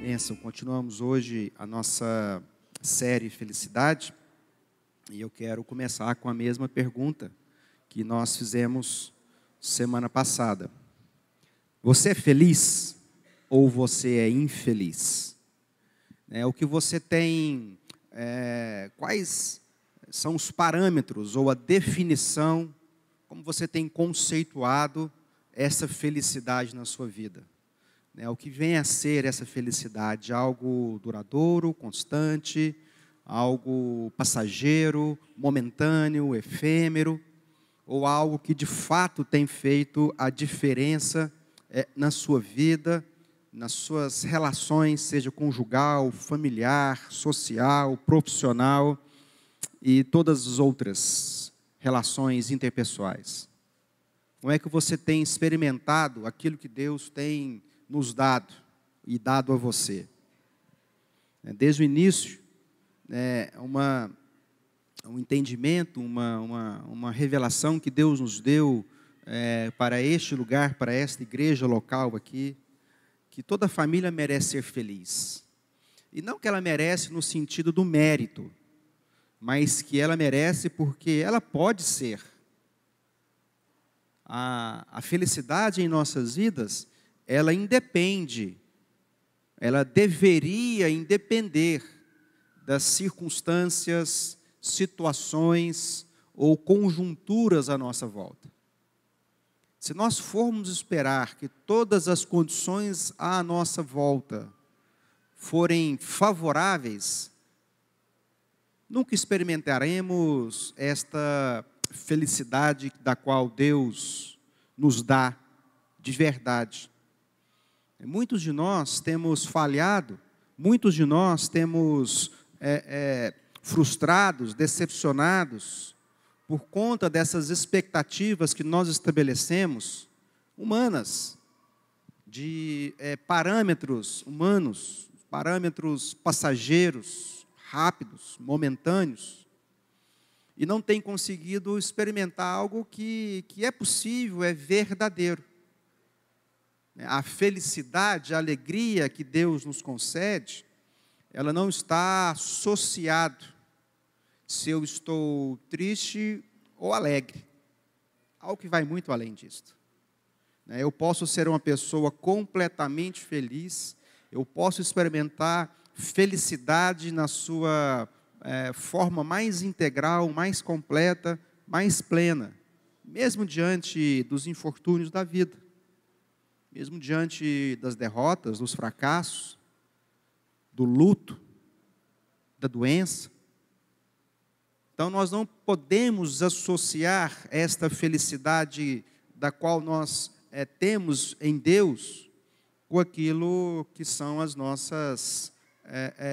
Bênção, continuamos hoje a nossa série Felicidade e eu quero começar com a mesma pergunta que nós fizemos semana passada. Você é feliz ou você é infeliz? O que você tem, quais são os parâmetros ou a definição, como você tem conceituado essa felicidade na sua vida? O que vem a ser essa felicidade? Algo duradouro, constante, algo passageiro, momentâneo, efêmero, ou algo que de fato tem feito a diferença na sua vida, nas suas relações, seja conjugal, familiar, social, profissional e todas as outras relações interpessoais? Como é que você tem experimentado aquilo que Deus tem nos dado e dado a você? Desde o início, um entendimento, uma revelação que Deus nos deu para este lugar, para esta igreja local aqui, que toda família merece ser feliz. E não que ela merece no sentido do mérito, mas que ela merece porque ela pode ser. A felicidade em nossas vidas, ela independe, ela deveria independer das circunstâncias, situações ou conjunturas à nossa volta. Se nós formos esperar que todas as condições à nossa volta forem favoráveis, nunca experimentaremos esta felicidade da qual Deus nos dá de verdade. Muitos de nós temos falhado, muitos de nós temos frustrados, decepcionados, por conta dessas expectativas que nós estabelecemos, humanas, de parâmetros humanos, parâmetros passageiros, rápidos, momentâneos, e não tem conseguido experimentar algo que é possível, é verdadeiro. A felicidade, a alegria que Deus nos concede, ela não está associada se eu estou triste ou alegre. Algo que vai muito além disso. Eu posso ser uma pessoa completamente feliz, eu posso experimentar felicidade na sua forma mais integral, mais completa, mais plena, mesmo diante dos infortúnios da vida. Mesmo diante das derrotas, dos fracassos, do luto, da doença. Então, nós não podemos associar esta felicidade da qual nós temos em Deus com aquilo que são as nossas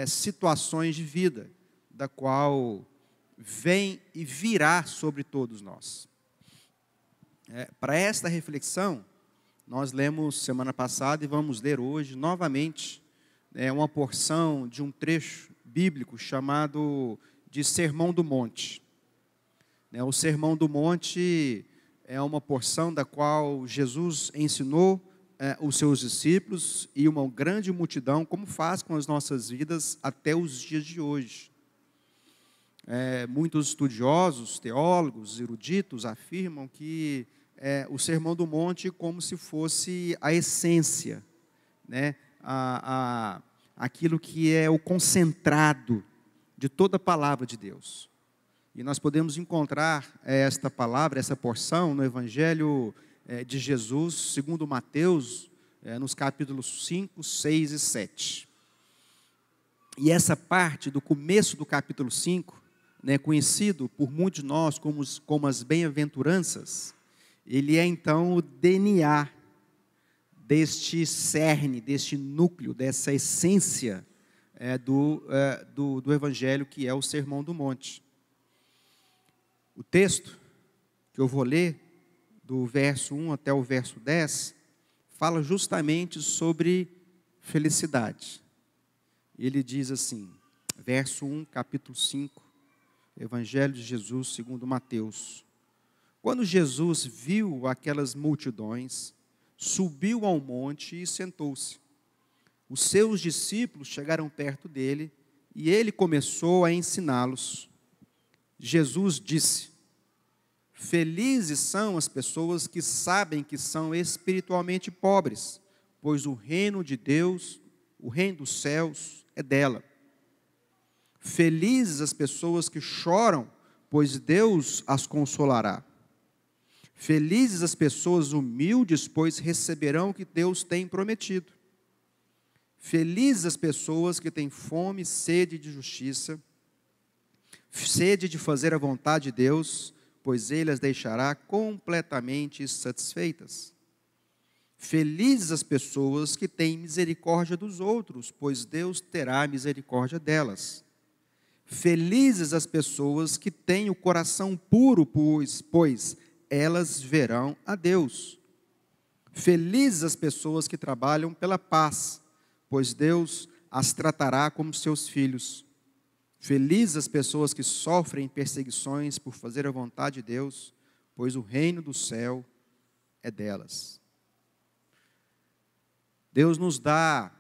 situações de vida, da qual vem e virá sobre todos nós. Para esta reflexão, nós lemos semana passada e vamos ler hoje novamente uma porção de um trecho bíblico chamado de Sermão do Monte. O Sermão do Monte é uma porção da qual Jesus ensinou os seus discípulos e uma grande multidão, como faz com as nossas vidas até os dias de hoje. Muitos estudiosos, teólogos, eruditos afirmam que o Sermão do Monte como se fosse a essência, aquilo que é o concentrado de toda a palavra de Deus. E nós podemos encontrar esta palavra, essa porção, no Evangelho de Jesus, segundo Mateus, nos capítulos 5, 6 e 7. E essa parte do começo do capítulo 5, conhecido por muitos de nós como as bem-aventuranças, ele é então o DNA deste cerne, deste núcleo, dessa essência do Evangelho, que é o Sermão do Monte. O texto que eu vou ler, do verso 1 até o verso 10, fala justamente sobre felicidade. Ele diz assim: verso 1, capítulo 5, Evangelho de Jesus segundo Mateus. Quando Jesus viu aquelas multidões, subiu ao monte e sentou-se. Os seus discípulos chegaram perto dele e ele começou a ensiná-los. Jesus disse: felizes são as pessoas que sabem que são espiritualmente pobres, pois o reino de Deus, o reino dos céus, é dela. Felizes as pessoas que choram, pois Deus as consolará. Felizes as pessoas humildes, pois receberão o que Deus tem prometido. Felizes as pessoas que têm fome e sede de justiça, sede de fazer a vontade de Deus, pois Ele as deixará completamente satisfeitas. Felizes as pessoas que têm misericórdia dos outros, pois Deus terá misericórdia delas. Felizes as pessoas que têm o coração puro, pois elas verão a Deus. Felizes as pessoas que trabalham pela paz, pois Deus as tratará como seus filhos. Felizes as pessoas que sofrem perseguições por fazer a vontade de Deus, pois o reino do céu é delas. Deus nos dá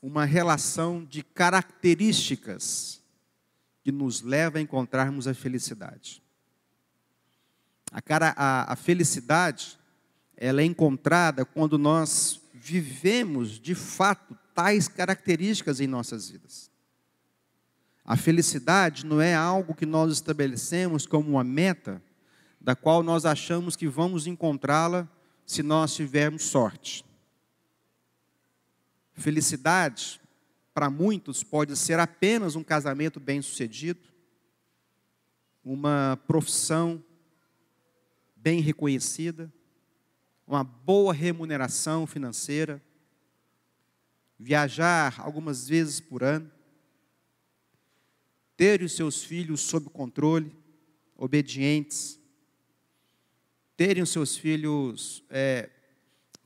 uma relação de características que nos leva a encontrarmos a felicidade. A felicidade, ela é encontrada quando nós vivemos, de fato, tais características em nossas vidas. A felicidade não é algo que nós estabelecemos como uma meta, da qual nós achamos que vamos encontrá-la se nós tivermos sorte. Felicidade, para muitos, pode ser apenas um casamento bem-sucedido, uma profissão bem reconhecida, uma boa remuneração financeira, viajar algumas vezes por ano, ter os seus filhos sob controle, obedientes, terem os seus filhos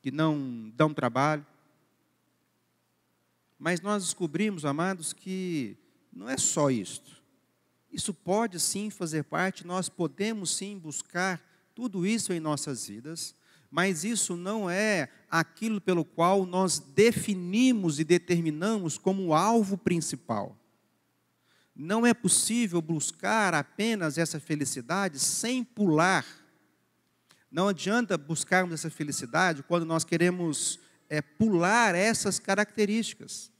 que não dão trabalho. Mas nós descobrimos, amados, que não é só isto. Isso pode sim fazer parte, nós podemos sim buscar tudo isso em nossas vidas, mas isso não é aquilo pelo qual nós definimos e determinamos como alvo principal. Não é possível buscar apenas essa felicidade sem pular. Não adianta buscarmos essa felicidade quando nós queremos pular essas características.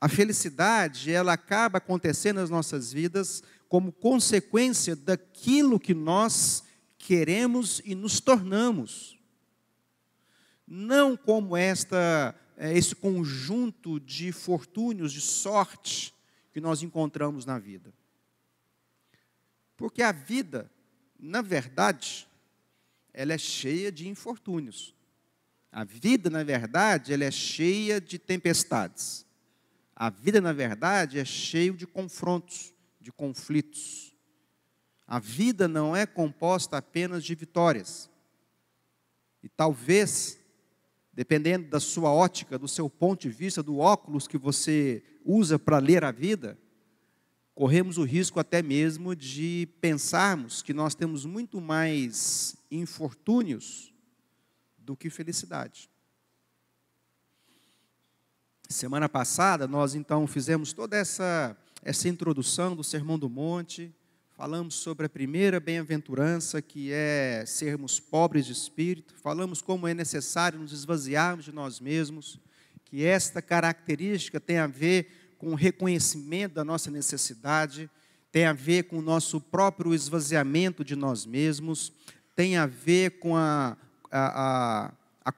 A felicidade, ela acaba acontecendo nas nossas vidas como consequência daquilo que nós queremos e nos tornamos. Não como esse conjunto de fortúnios, de sorte que nós encontramos na vida. Porque a vida, na verdade, ela é cheia de infortúnios. A vida, na verdade, ela é cheia de tempestades. A vida, na verdade, é cheia de confrontos, de conflitos. A vida não é composta apenas de vitórias. E talvez, dependendo da sua ótica, do seu ponto de vista, do óculos que você usa para ler a vida, corremos o risco até mesmo de pensarmos que nós temos muito mais infortúnios do que felicidade. Semana passada, nós então fizemos toda essa introdução do Sermão do Monte, falamos sobre a primeira bem-aventurança, que é sermos pobres de espírito, falamos como é necessário nos esvaziarmos de nós mesmos, que esta característica tem a ver com o reconhecimento da nossa necessidade, tem a ver com o nosso próprio esvaziamento de nós mesmos, tem a ver com a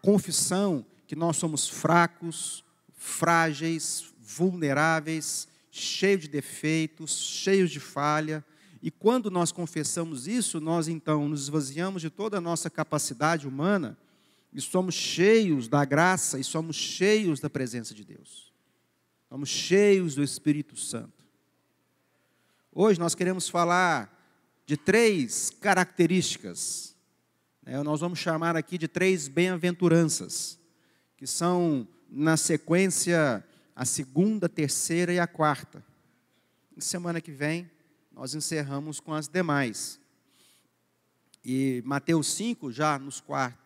confissão que nós somos fracos, frágeis, vulneráveis, cheios de defeitos, cheios de falha. E quando nós confessamos isso, nós então nos esvaziamos de toda a nossa capacidade humana e somos cheios da graça e somos cheios da presença de Deus. Somos cheios do Espírito Santo. Hoje nós queremos falar de 3 características. Nós vamos chamar aqui de 3 bem-aventuranças, que são, na sequência, a segunda, a terceira e a quarta. Semana que vem, nós encerramos com as demais. E Mateus 5, já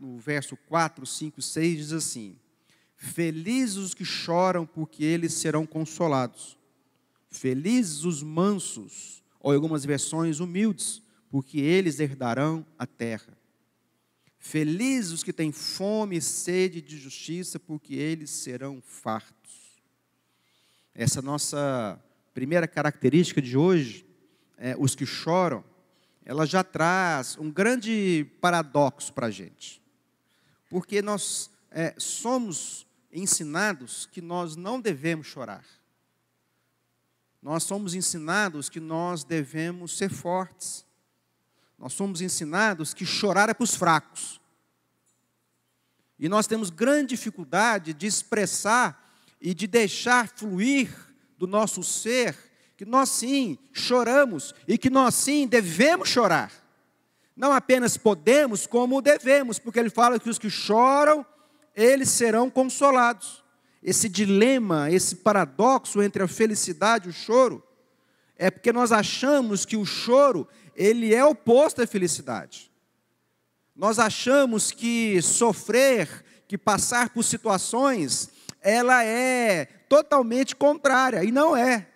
no verso 4, 5 e 6, diz assim: felizes os que choram, porque eles serão consolados. Felizes os mansos, ou em algumas versões, humildes, porque eles herdarão a terra. Felizes os que têm fome e sede de justiça, porque eles serão fartos. Essa nossa primeira característica de hoje, os que choram, ela já traz um grande paradoxo para a gente. Porque nós somos ensinados que nós não devemos chorar. Nós somos ensinados que nós devemos ser fortes. Nós somos ensinados que chorar é para os fracos. E nós temos grande dificuldade de expressar e de deixar fluir do nosso ser que nós sim choramos e que nós sim devemos chorar. Não apenas podemos, como devemos, porque ele fala que os que choram, eles serão consolados. Esse dilema, esse paradoxo entre a felicidade e o choro, é porque nós achamos que o choro, ele é oposto à felicidade. Nós achamos que sofrer, que passar por situações, ela é totalmente contrária, e não é.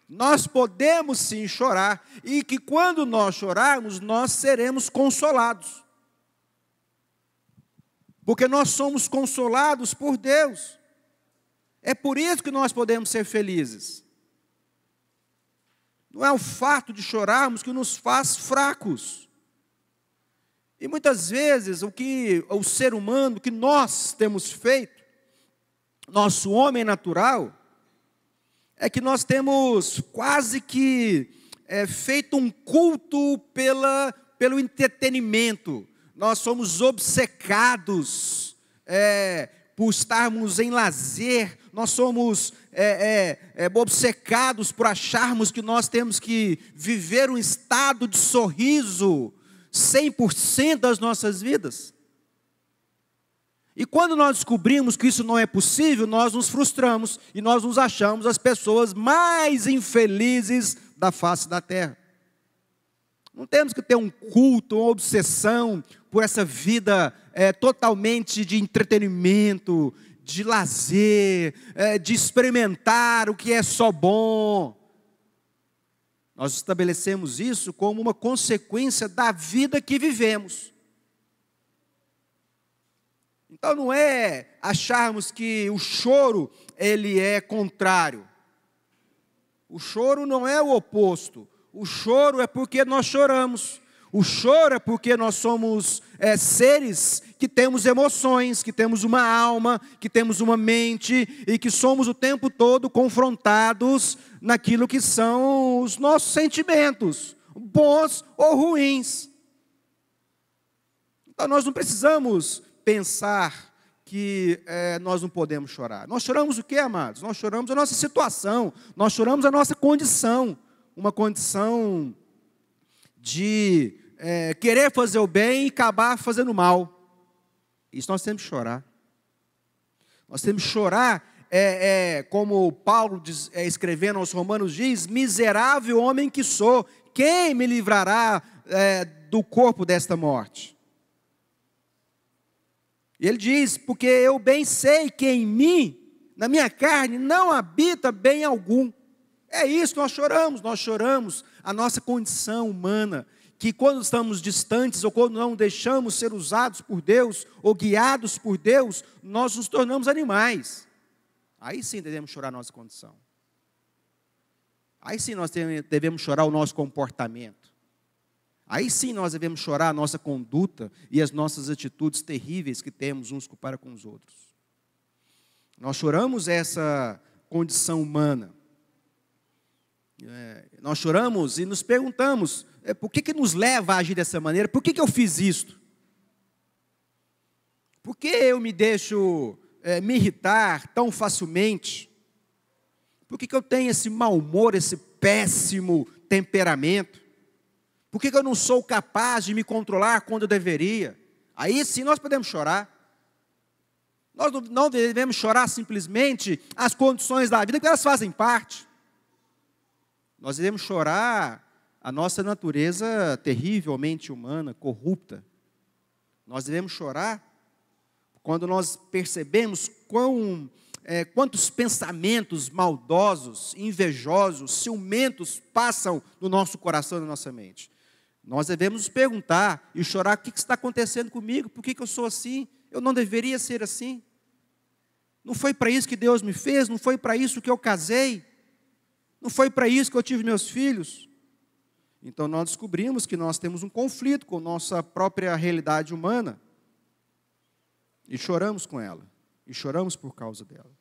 Nós podemos sim chorar, e que quando nós chorarmos, nós seremos consolados. Porque nós somos consolados por Deus. É por isso que nós podemos ser felizes. Não é o fato de chorarmos que nos faz fracos. E muitas vezes o ser humano, o que nós temos feito, nosso homem natural, é que nós temos quase que feito um culto pelo entretenimento. Nós somos obcecados por estarmos em lazer. Nós somos obcecados por acharmos que nós temos que viver um estado de sorriso 100% das nossas vidas. E quando nós descobrimos que isso não é possível, nós nos frustramos e nós nos achamos as pessoas mais infelizes da face da terra. Não temos que ter um culto, uma obsessão por essa vida totalmente de entretenimento, de lazer, de experimentar o que é só bom. Nós estabelecemos isso como uma consequência da vida que vivemos. Então não é acharmos que o choro, ele é contrário. O choro não é o oposto. O choro é porque nós choramos. O choro é porque nós somos seres que temos emoções, que temos uma alma, que temos uma mente e que somos o tempo todo confrontados naquilo que são os nossos sentimentos, bons ou ruins. Então nós não precisamos pensar que nós não podemos chorar. Nós choramos o quê, amados? Nós choramos a nossa situação, nós choramos a nossa condição, uma condição de querer fazer o bem e acabar fazendo mal. Isso nós temos que chorar. Nós temos que chorar, como Paulo escrevendo aos Romanos diz: miserável homem que sou, quem me livrará do corpo desta morte? E ele diz: porque eu bem sei que em mim, na minha carne, não habita bem algum. É isso, nós choramos a nossa condição humana, que quando estamos distantes ou quando não deixamos ser usados por Deus ou guiados por Deus, nós nos tornamos animais. Aí sim devemos chorar a nossa condição. Aí sim nós devemos chorar o nosso comportamento. Aí sim nós devemos chorar a nossa conduta e as nossas atitudes terríveis que temos uns para com os outros. Nós choramos essa condição humana. Nós choramos e nos perguntamos, por que nos leva a agir dessa maneira? Por que eu fiz isto? Por que eu me deixo me irritar tão facilmente? Por que eu tenho esse mau humor, esse péssimo temperamento? Por que eu não sou capaz de me controlar quando eu deveria? Aí sim nós podemos chorar. Nós não devemos chorar simplesmente as condições da vida, porque elas fazem parte. Nós devemos chorar a nossa natureza terrivelmente humana, corrupta. Nós devemos chorar quando nós percebemos quantos pensamentos maldosos, invejosos, ciumentos passam no nosso coração e na nossa mente. Nós devemos nos perguntar e chorar: o que está acontecendo comigo? Por que eu sou assim? Eu não deveria ser assim. Não foi para isso que Deus me fez, não foi para isso que eu casei, não foi para isso que eu tive meus filhos. Então nós descobrimos que nós temos um conflito com nossa própria realidade humana e choramos com ela, e choramos por causa dela.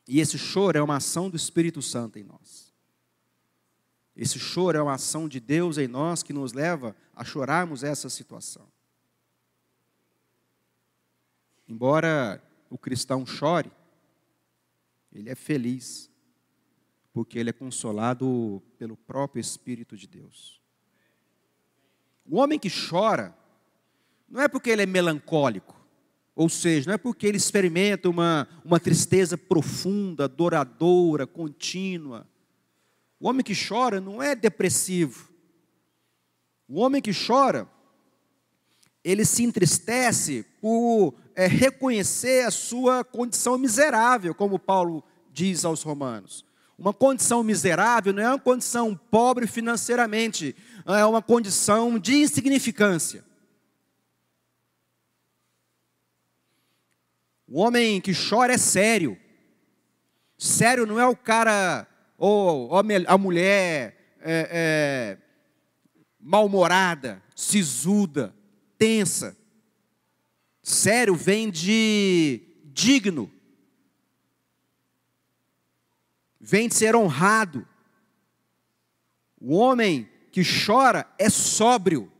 E esse choro é uma ação do Espírito Santo em nós. Esse choro é uma ação de Deus em nós que nos leva a chorarmos essa situação. Embora o cristão chore, ele é feliz, porque ele é consolado pelo próprio Espírito de Deus. O homem que chora, não é porque ele é melancólico, ou seja, não é porque ele experimenta uma tristeza profunda, duradoura, contínua. O homem que chora não é depressivo. O homem que chora, ele se entristece por reconhecer a sua condição miserável, como Paulo diz aos Romanos. Uma condição miserável não é uma condição pobre financeiramente, é uma condição de insignificância. O homem que chora é sério. Sério não é o cara ou a mulher mal-humorada, sisuda, tensa. Sério vem de digno, vem de ser honrado. O homem que chora é sóbrio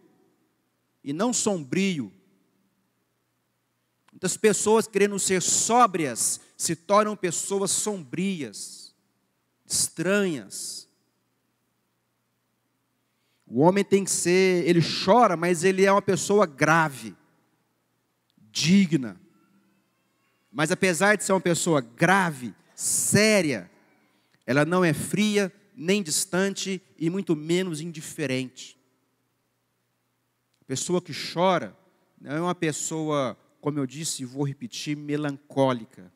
e não sombrio. Muitas pessoas, querendo ser sóbrias, se tornam pessoas sombrias, estranhas. O homem tem que ser, ele chora, mas ele é uma pessoa grave, digna. Mas apesar de ser uma pessoa grave, séria, ela não é fria, nem distante e muito menos indiferente. A pessoa que chora não é uma pessoa, como eu disse e vou repetir, melancólica.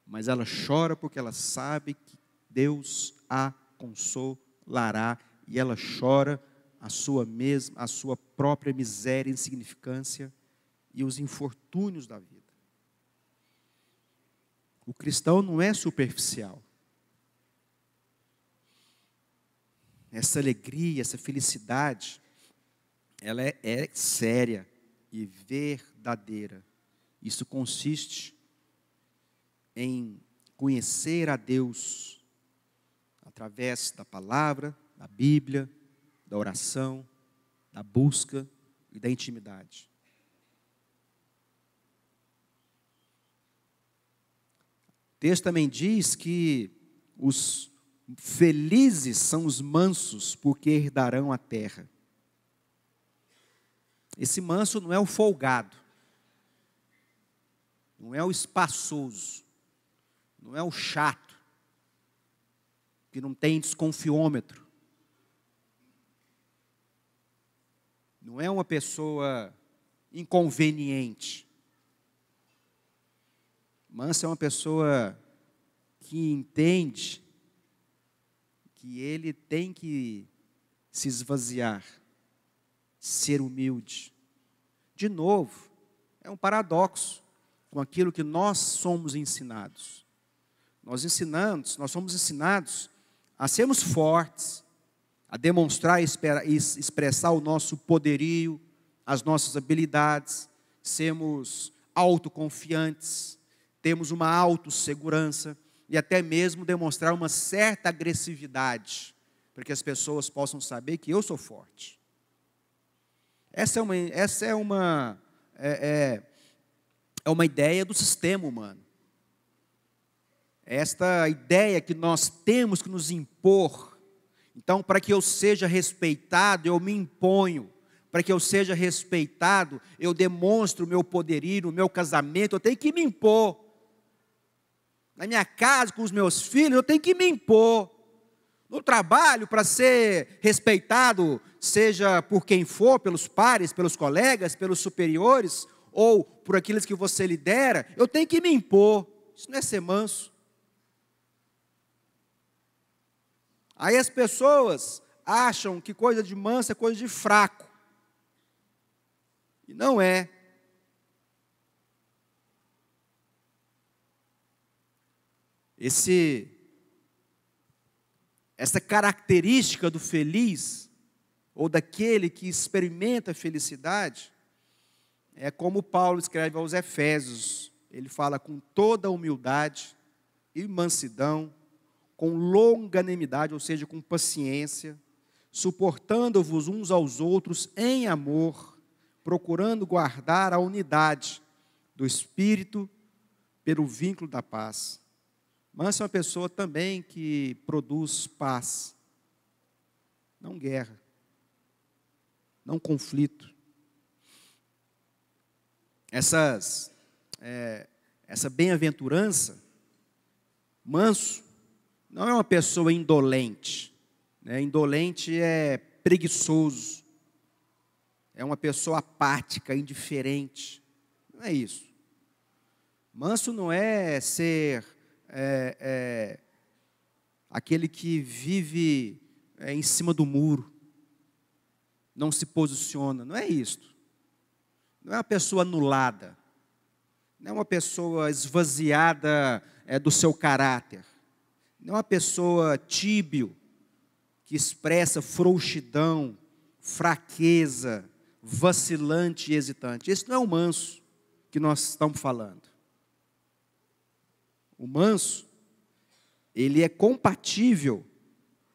Mas ela chora porque ela sabe que Deus a consolará. E ela chora a sua própria miséria e insignificância e os infortúnios da vida. O cristão não é superficial. Essa alegria, essa felicidade, ela é séria e verdadeira. Isso consiste em conhecer a Deus através da palavra, da Bíblia, da oração, da busca e da intimidade. O texto também diz que os felizes são os mansos, porque herdarão a terra. Esse manso não é o folgado, não é o espaçoso, não é o chato, que não tem desconfiômetro. Não é uma pessoa inconveniente. Manso é uma pessoa que entende que ele tem que se esvaziar, ser humilde. De novo, é um paradoxo com aquilo que nós somos ensinados. Nós somos ensinados a sermos fortes, a demonstrar e expressar o nosso poderio, as nossas habilidades, sermos autoconfiantes, temos uma autossegurança e até mesmo demonstrar uma certa agressividade, para que as pessoas possam saber que eu sou forte. Essa é uma ideia do sistema humano. Esta ideia que nós temos que nos impor. Então, para que eu seja respeitado, eu me imponho. Para que eu seja respeitado, eu demonstro o meu poderio, no meu casamento, eu tenho que me impor. Na minha casa, com os meus filhos, eu tenho que me impor. no trabalho, para ser respeitado, seja por quem for, pelos pares, pelos colegas, pelos superiores, ou por aqueles que você lidera, eu tenho que me impor. Isso não é ser manso. Aí as pessoas acham que coisa de manso é coisa de fraco. E não é. Essa característica do feliz, ou daquele que experimenta a felicidade, é como Paulo escreve aos Efésios. Ele fala com toda humildade e mansidão, com longanimidade, ou seja, com paciência, suportando-vos uns aos outros em amor, procurando guardar a unidade do Espírito pelo vínculo da paz. Manso é uma pessoa também que produz paz, não guerra, não conflito. Essa bem-aventurança, manso, não é uma pessoa indolente. Né? Indolente é preguiçoso, é uma pessoa apática, indiferente. Não é isso. Manso não é ser aquele que vive em cima do muro, não se posiciona. Não é isto. Não é uma pessoa anulada, não é uma pessoa esvaziada do seu caráter, não é uma pessoa tíbio, que expressa frouxidão, fraqueza, vacilante e hesitante. Esse não é o manso que nós estamos falando. O manso, ele é compatível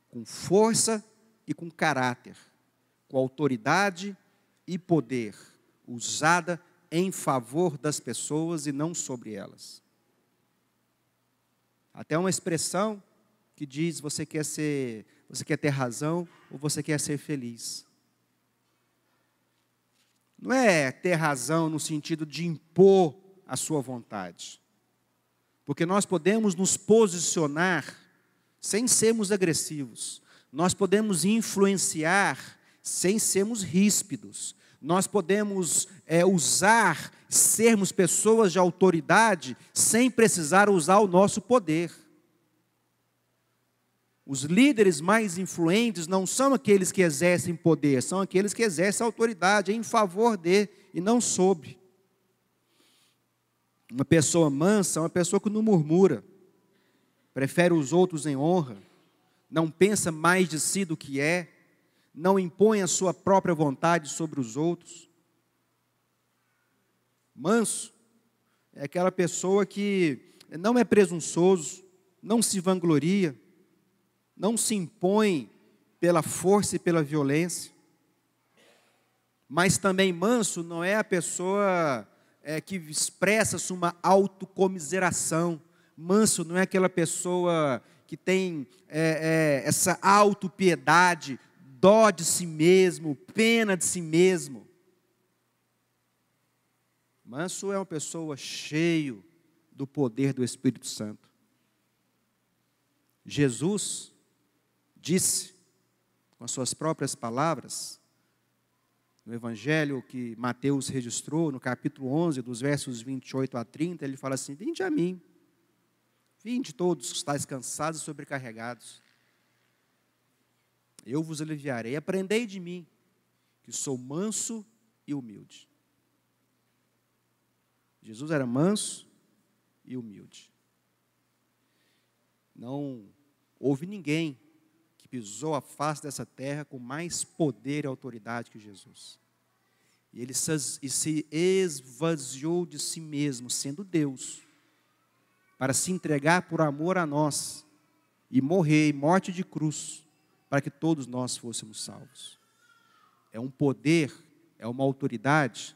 com força e com caráter, com autoridade e poder, usada em favor das pessoas e não sobre elas. Até uma expressão que diz: você quer ter razão ou você quer ser feliz? Não é ter razão no sentido de impor a sua vontade. Porque nós podemos nos posicionar sem sermos agressivos. Nós podemos influenciar sem sermos ríspidos. Nós podemos usar, sermos pessoas de autoridade sem precisar usar o nosso poder. Os líderes mais influentes não são aqueles que exercem poder, são aqueles que exercem autoridade em favor de e não sobre. Uma pessoa mansa é uma pessoa que não murmura, prefere os outros em honra, não pensa mais de si do que é, não impõe a sua própria vontade sobre os outros. Manso é aquela pessoa que não é presunçoso, não se vangloria, não se impõe pela força e pela violência. Mas também manso não é a pessoa que expressa uma autocomiseração. Manso não é aquela pessoa que tem essa autopiedade, dó de si mesmo, pena de si mesmo. Manso é uma pessoa cheio do poder do Espírito Santo. Jesus disse, com as suas próprias palavras, no Evangelho que Mateus registrou, no capítulo 11, dos versos 28 a 30, ele fala assim: vinde a mim, vinde todos que estáis cansados e sobrecarregados, eu vos aliviarei. Aprendei de mim, que sou manso e humilde. Jesus era manso e humilde. Não houve ninguém que pisou a face dessa terra com mais poder e autoridade que Jesus. E ele se esvaziou de si mesmo, sendo Deus, para se entregar por amor a nós e morrer em morte de cruz, para que todos nós fôssemos salvos. É um poder, é uma autoridade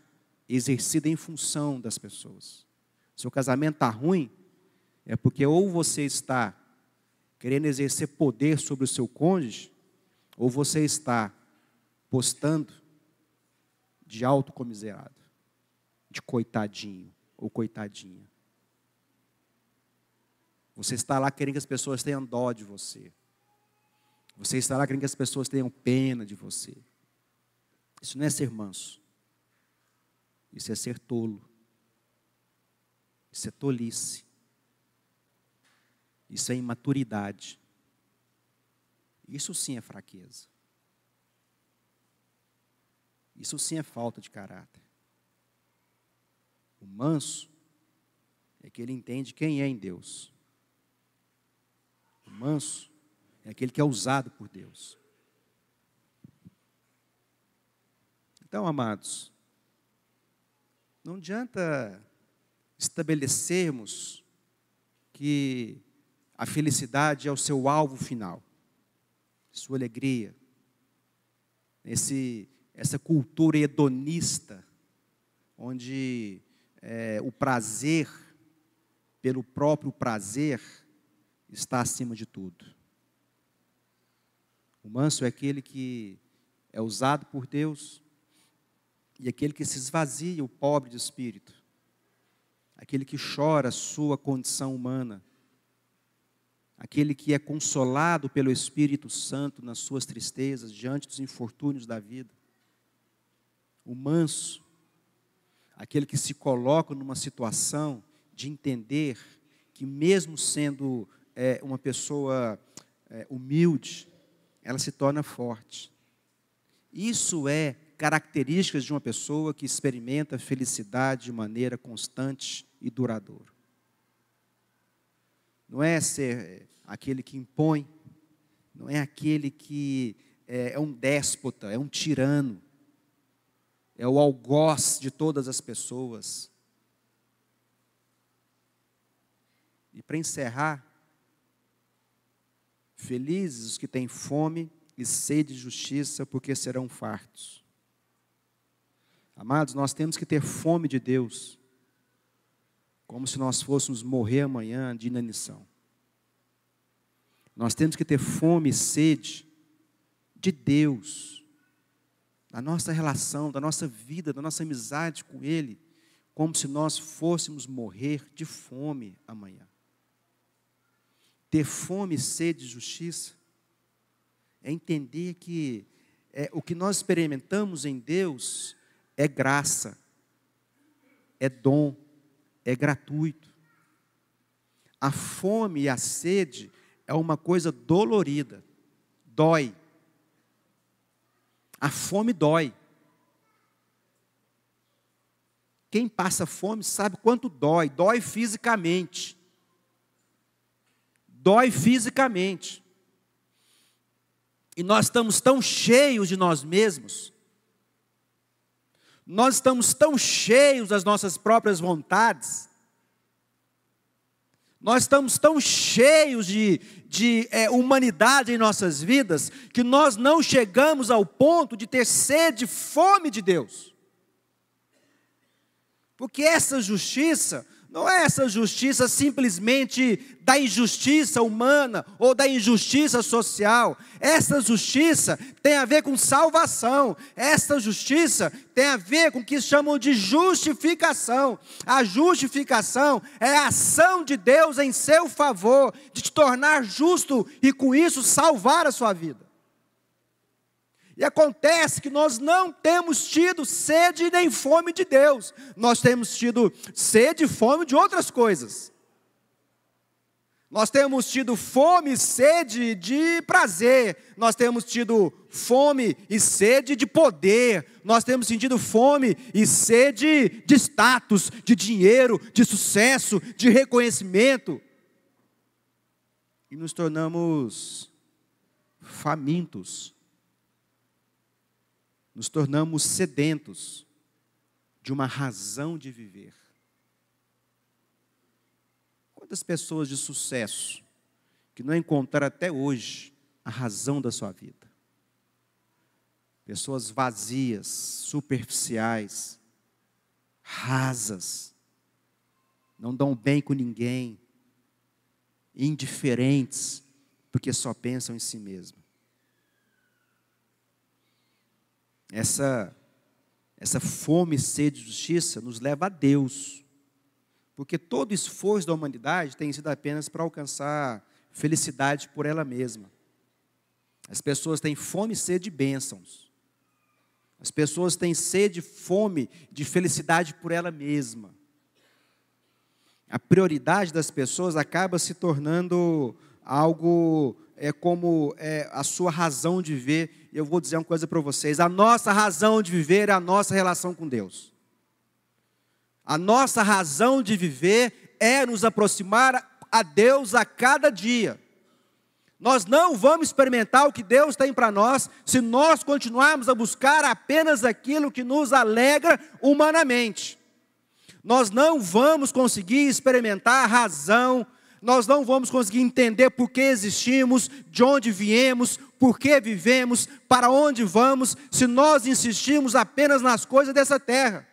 exercida em função das pessoas. Seu casamento está ruim, é porque ou você está querendo exercer poder sobre o seu cônjuge, ou você está postando de autocomiserado, de coitadinho ou coitadinha. Você está lá querendo que as pessoas tenham dó de você. Você está lá querendo que as pessoas tenham pena de você. Isso não é ser manso. Isso é ser tolo. Isso é tolice. Isso é imaturidade. Isso sim é fraqueza. Isso sim é falta de caráter. O manso é que ele entende quem é em Deus. O manso é aquele que é usado por Deus. Então, amados, não adianta estabelecermos que a felicidade é o seu alvo final, sua alegria, essa cultura hedonista, onde o prazer, pelo próprio prazer, está acima de tudo. O manso é aquele que é usado por Deus e aquele que se esvazia, o pobre de espírito, aquele que chora a sua condição humana, aquele que é consolado pelo Espírito Santo nas suas tristezas, diante dos infortúnios da vida. O manso, aquele que se coloca numa situação de entender que mesmo sendo uma pessoa humilde, ela se torna forte. Isso é características de uma pessoa que experimenta felicidade de maneira constante e duradoura. Não é ser aquele que impõe, não é aquele que é um déspota, é um tirano, é o algoz de todas as pessoas. E para encerrar, felizes os que têm fome e sede de justiça, porque serão fartos. Amados, nós temos que ter fome de Deus, como se nós fôssemos morrer amanhã de inanição. Nós temos que ter fome e sede de Deus, da nossa relação, da nossa vida, da nossa amizade com Ele, como se nós fôssemos morrer de fome amanhã. Ter fome e sede de justiça é entender que o que nós experimentamos em Deus é graça, é dom, é gratuito. A fome e a sede é uma coisa dolorida, dói. A fome dói. Quem passa fome sabe quanto dói, dói fisicamente. Dói fisicamente. E nós estamos tão cheios de nós mesmos, nós estamos tão cheios das nossas próprias vontades, nós estamos tão cheios de humanidade em nossas vidas, que nós não chegamos ao ponto de ter sede e fome de Deus. Porque essa justiça não é essa justiça simplesmente da injustiça humana ou da injustiça social. Essa justiça tem a ver com salvação. Essa justiça tem a ver com o que chamam de justificação. A justificação é a ação de Deus em seu favor, de te tornar justo e com isso salvar a sua vida. E acontece que nós não temos tido sede nem fome de Deus. Nós temos tido sede e fome de outras coisas. Nós temos tido fome e sede de prazer. Nós temos tido fome e sede de poder. Nós temos sentido fome e sede de status, de dinheiro, de sucesso, de reconhecimento. E nos tornamos famintos. Nos tornamos sedentos de uma razão de viver. Quantas pessoas de sucesso que não encontraram até hoje a razão da sua vida? Pessoas vazias, superficiais, rasas, não dão bem com ninguém, indiferentes, porque só pensam em si mesmos. Essa fome e sede de justiça nos leva a Deus, porque todo esforço da humanidade tem sido apenas para alcançar felicidade por ela mesma. As pessoas têm fome e sede de bênçãos. As pessoas têm sede e fome de felicidade por ela mesma. A prioridade das pessoas acaba se tornando algo como a sua razão de viver. Eu vou dizer uma coisa para vocês: a nossa razão de viver é a nossa relação com Deus. A nossa razão de viver é nos aproximar a Deus a cada dia. Nós não vamos experimentar o que Deus tem para nós se nós continuarmos a buscar apenas aquilo que nos alegra humanamente. Nós não vamos conseguir experimentar a razão, nós não vamos conseguir entender por que existimos, de onde viemos, por que vivemos, para onde vamos, se nós insistirmos apenas nas coisas dessa terra.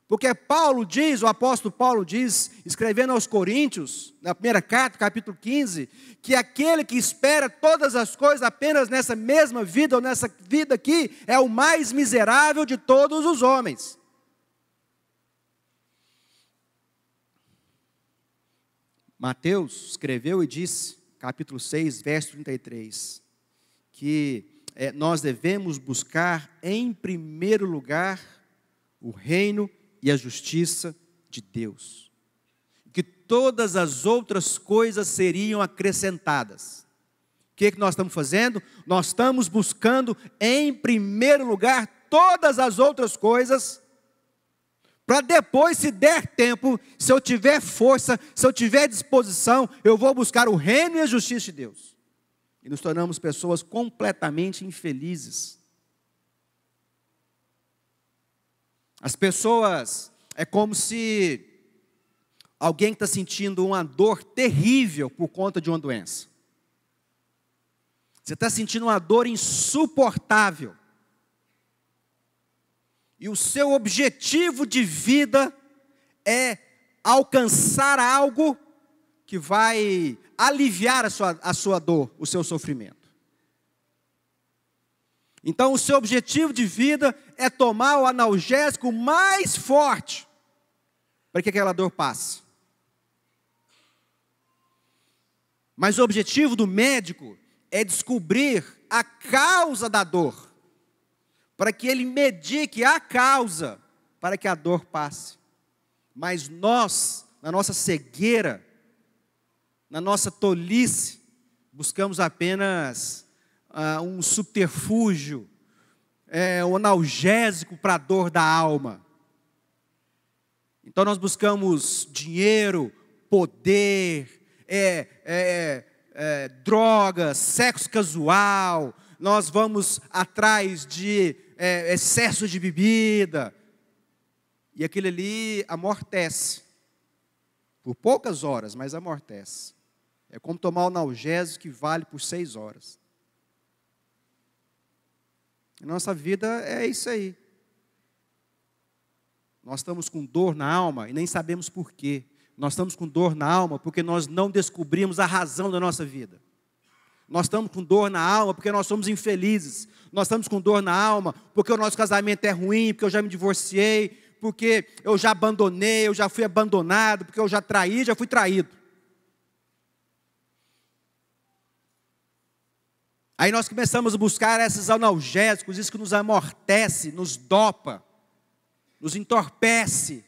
Porque Paulo diz, o apóstolo Paulo diz, escrevendo aos Coríntios, na primeira carta, capítulo 15, que aquele que espera todas as coisas apenas nessa mesma vida, ou nessa vida aqui, é o mais miserável de todos os homens. Mateus escreveu e disse, capítulo 6, verso 33, que nós devemos buscar em primeiro lugar o reino e a justiça de Deus, que todas as outras coisas seriam acrescentadas. O que nós estamos fazendo? Nós estamos buscando em primeiro lugar todas as outras coisas, para depois, se der tempo, se eu tiver força, se eu tiver disposição, eu vou buscar o reino e a justiça de Deus. E nos tornamos pessoas completamente infelizes. As pessoas, é como se alguém está sentindo uma dor terrível por conta de uma doença. Você está sentindo uma dor insuportável. E o seu objetivo de vida é alcançar algo que vai aliviar a sua dor, o seu sofrimento. Então, o seu objetivo de vida é tomar o analgésico mais forte para que aquela dor passe. Mas o objetivo do médico é descobrir a causa da dor, para que ele medique a causa, para que a dor passe. Mas nós, na nossa cegueira, na nossa tolice, buscamos apenas um subterfúgio, um analgésico para a dor da alma. Então nós buscamos dinheiro, poder, drogas, sexo casual, nós vamos atrás de excesso de bebida, e aquilo ali amortece, por poucas horas, mas amortece. É como tomar um analgésico que vale por 6 horas. Nossa vida é isso aí. Nós estamos com dor na alma e nem sabemos por quê. Nós estamos com dor na alma porque nós não descobrimos a razão da nossa vida. Nós estamos com dor na alma porque nós somos infelizes. Nós estamos com dor na alma porque o nosso casamento é ruim, porque eu já me divorciei, porque eu já abandonei, eu já fui abandonado, porque eu já traí, já fui traído. Aí nós começamos a buscar esses analgésicos, isso que nos amortece, nos dopa, nos entorpece.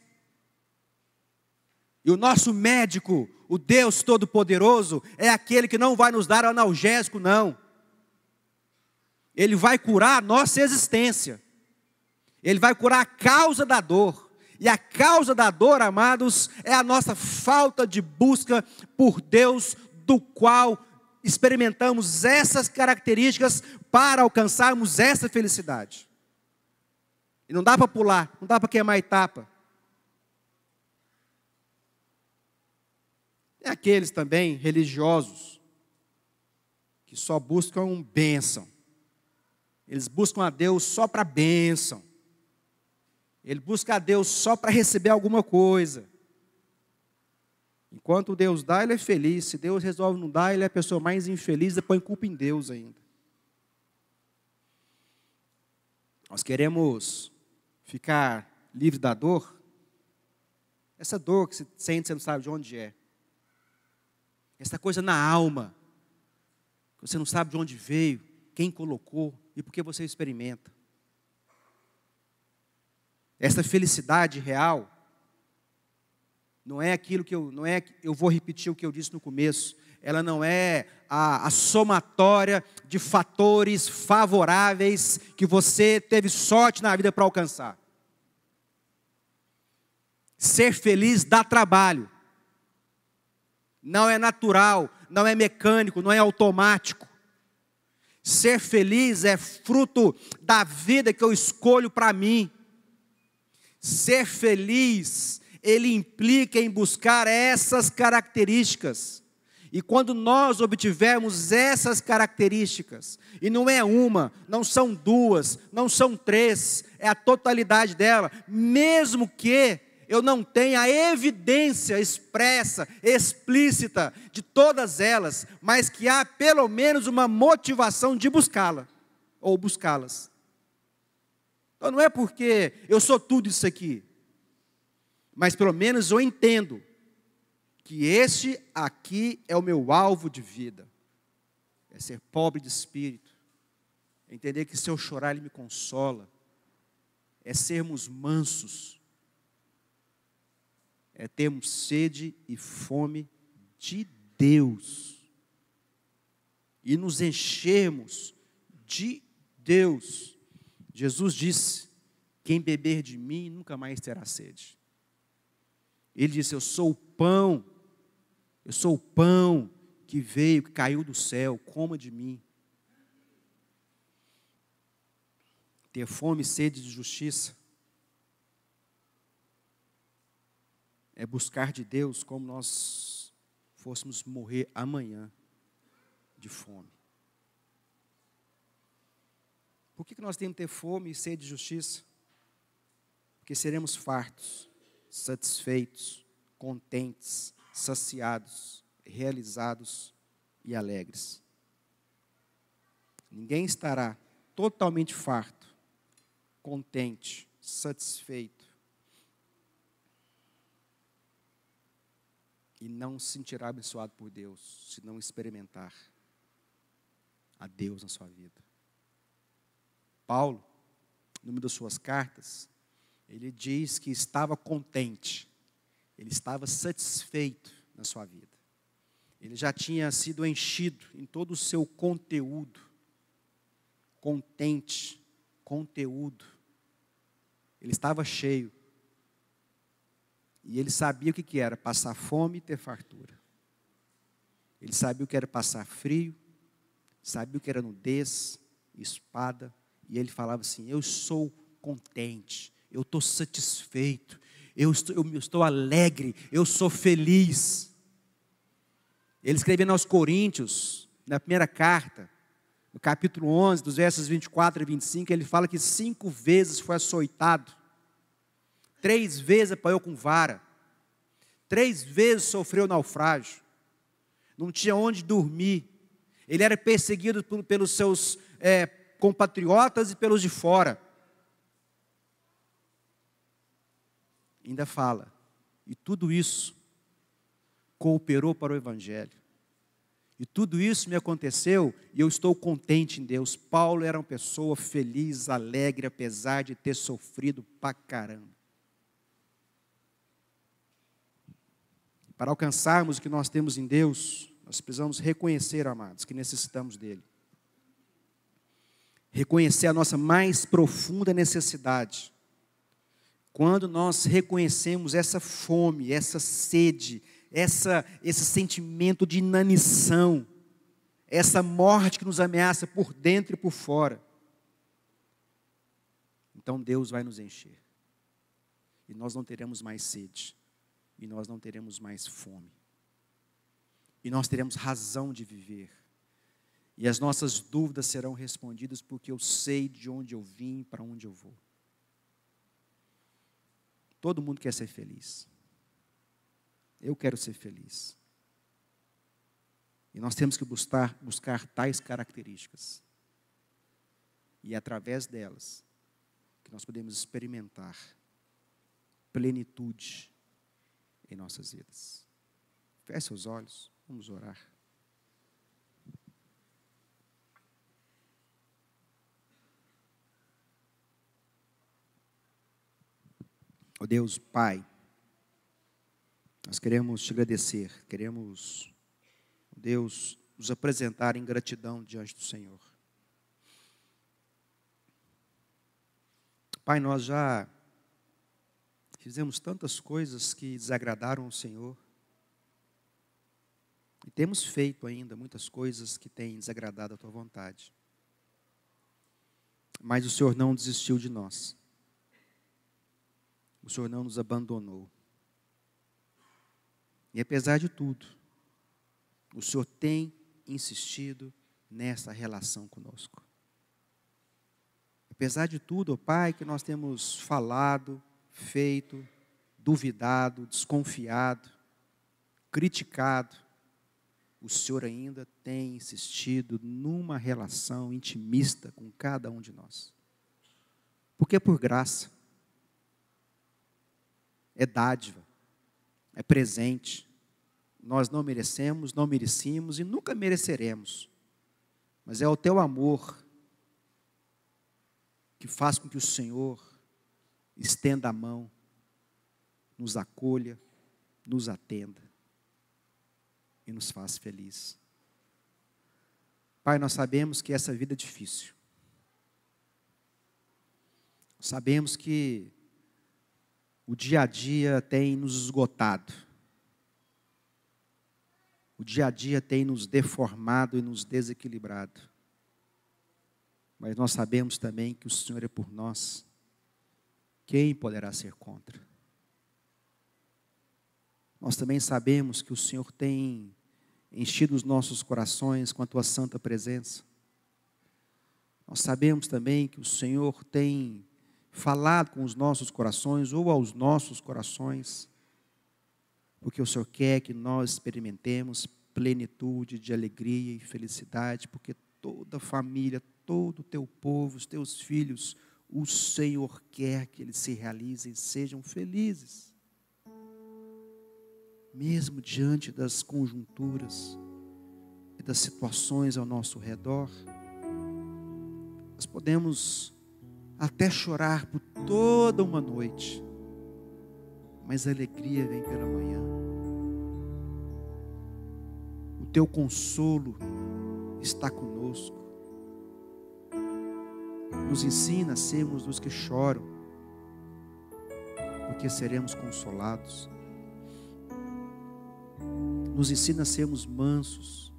E o nosso médico, o Deus Todo-Poderoso, é aquele que não vai nos dar analgésico, não. Ele vai curar a nossa existência. Ele vai curar a causa da dor. E a causa da dor, amados, é a nossa falta de busca por Deus, do qual experimentamos essas características para alcançarmos essa felicidade. E não dá para pular, não dá para queimar etapa. É aqueles também religiosos que só buscam bênção. Eles buscam a Deus só para bênção. Ele busca a Deus só para receber alguma coisa. Enquanto Deus dá, ele é feliz. Se Deus resolve não dar, ele é a pessoa mais infeliz e põe culpa em Deus ainda. Nós queremos ficar livre da dor. Essa dor que você sente, você não sabe de onde é. Essa coisa na alma. Você não sabe de onde veio, quem colocou e por que você experimenta. Essa felicidade real não é aquilo que eu vou repetir o que eu disse no começo. Ela não é a somatória de fatores favoráveis que você teve sorte na vida para alcançar. Ser feliz dá trabalho. Não é natural, não é mecânico, não é automático. Ser feliz é fruto da vida que eu escolho para mim. Ser feliz, ele implica em buscar essas características. E quando nós obtivermos essas características, e não é uma, não são duas, não são três, é a totalidade dela, mesmo que eu não tenha a evidência expressa, explícita de todas elas, mas que há pelo menos uma motivação de buscá-la, ou buscá-las. Então não é porque eu sou tudo isso aqui, mas pelo menos eu entendo que este aqui é o meu alvo de vida. É ser pobre de espírito, é entender que se eu chorar Ele me consola, é sermos mansos, é termos sede e fome de Deus, e nos enchermos de Deus. Jesus disse: quem beber de mim nunca mais terá sede. Ele disse: eu sou o pão que veio, que caiu do céu, coma de mim. Ter fome e sede de justiça é buscar de Deus como nós fôssemos morrer amanhã de fome. Por que nós temos que ter fome e sede de justiça? Porque seremos fartos, satisfeitos, contentes, saciados, realizados e alegres. Ninguém estará totalmente farto, contente, satisfeito e não se sentirá abençoado por Deus se não experimentar a Deus na sua vida. Paulo, numa das suas cartas, ele diz que estava contente, ele estava satisfeito na sua vida. Ele já tinha sido enchido em todo o seu conteúdo, contente, conteúdo. Ele estava cheio. E ele sabia o que era passar fome e ter fartura. Ele sabia o que era passar frio, sabia o que era nudez, espada. E ele falava assim: eu sou contente, eu estou satisfeito, eu estou alegre, eu sou feliz. Ele escrevendo aos Coríntios, na primeira carta, no capítulo 11, dos versos 24 e 25, ele fala que 5 vezes foi açoitado, 3 vezes apanhou com vara, 3 vezes sofreu naufrágio, não tinha onde dormir, ele era perseguido pelos seus compatriotas e pelos de fora. Ainda fala, e tudo isso cooperou para o Evangelho. E tudo isso me aconteceu e eu estou contente em Deus. Paulo era uma pessoa feliz, alegre, apesar de ter sofrido pra caramba. Para alcançarmos o que nós temos em Deus, nós precisamos reconhecer, amados, que necessitamos dEle. Reconhecer a nossa mais profunda necessidade. Quando nós reconhecemos essa fome, essa sede, esse sentimento de inanição, essa morte que nos ameaça por dentro e por fora, então Deus vai nos encher. E nós não teremos mais sede. E nós não teremos mais fome. E nós teremos razão de viver. E as nossas dúvidas serão respondidas porque eu sei de onde eu vim e para onde eu vou. Todo mundo quer ser feliz. Eu quero ser feliz. E nós temos que buscar tais características. E é através delas que nós podemos experimentar plenitude em nossas vidas. Feche seus olhos, vamos orar. Ó Deus, Pai, nós queremos te agradecer, queremos, ó Deus, nos apresentar em gratidão diante do Senhor. Pai, nós já fizemos tantas coisas que desagradaram ao Senhor, e temos feito ainda muitas coisas que têm desagradado a Tua vontade. Mas o Senhor não desistiu de nós. O Senhor não nos abandonou. E apesar de tudo, o Senhor tem insistido nessa relação conosco. Apesar de tudo, ó Pai, que nós temos falado, feito, duvidado, desconfiado, criticado, o Senhor ainda tem insistido numa relação intimista com cada um de nós. Porque é por graça, é dádiva, é presente. Nós não merecemos, não merecíamos e nunca mereceremos. Mas é o Teu amor que faz com que o Senhor estenda a mão, nos acolha, nos atenda e nos faz feliz. Pai, nós sabemos que essa vida é difícil. Sabemos que o dia a dia tem nos esgotado. O dia a dia tem nos deformado e nos desequilibrado. Mas nós sabemos também que o Senhor é por nós. Quem poderá ser contra? Nós também sabemos que o Senhor tem enchido os nossos corações com a Tua santa presença. Nós sabemos também que o Senhor tem falado com os nossos corações ou aos nossos corações, porque o Senhor quer que nós experimentemos plenitude de alegria e felicidade, porque toda a família, todo o Teu povo, os Teus filhos, o Senhor quer que eles se realizem, sejam felizes. Mesmo diante das conjunturas e das situações ao nosso redor, nós podemos até chorar por toda uma noite, mas a alegria vem pela manhã. O Teu consolo está conosco. Nos ensina a sermos os que choram, porque seremos consolados. Nos ensina a sermos mansos,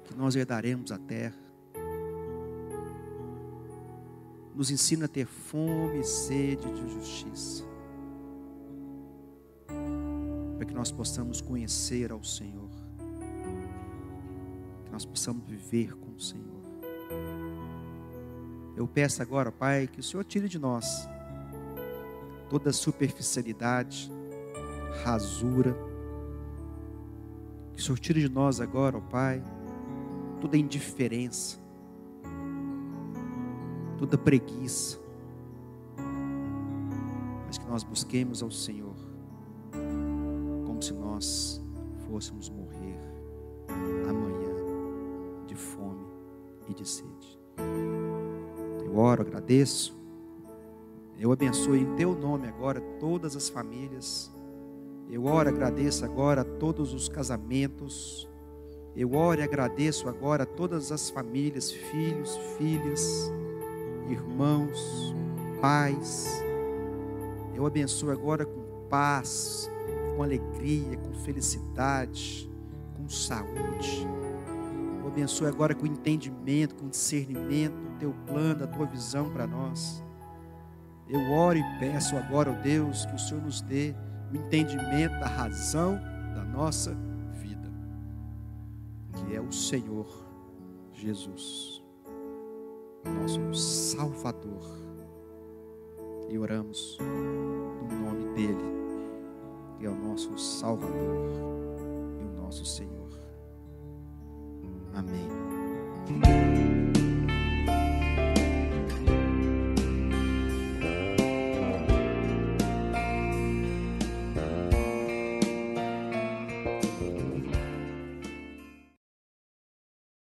que nós herdaremos a terra. Nos ensina a ter fome e sede de justiça, para que nós possamos conhecer ao Senhor, que nós possamos viver com o Senhor. Eu peço agora, Pai, que o Senhor tire de nós toda a superficialidade, rasura, que o Senhor tire de nós agora, ó Pai, toda indiferença, toda preguiça, mas que nós busquemos ao Senhor como se nós fôssemos morrer amanhã de fome e de sede. Eu oro, agradeço, eu abençoo em Teu nome agora todas as famílias. Eu oro e agradeço agora a todos os casamentos. Eu oro e agradeço agora a todas as famílias, filhos, filhas, irmãos, pais. Eu abençoo agora com paz, com alegria, com felicidade, com saúde. Eu abençoo agora com entendimento, com discernimento, o Teu plano, a Tua visão para nós. Eu oro e peço agora, ó Deus, que o Senhor nos dê o entendimento da razão da nossa vida, que é o Senhor Jesus, nosso Salvador. E oramos no nome dEle, que é o nosso Salvador e o nosso Senhor. Amém.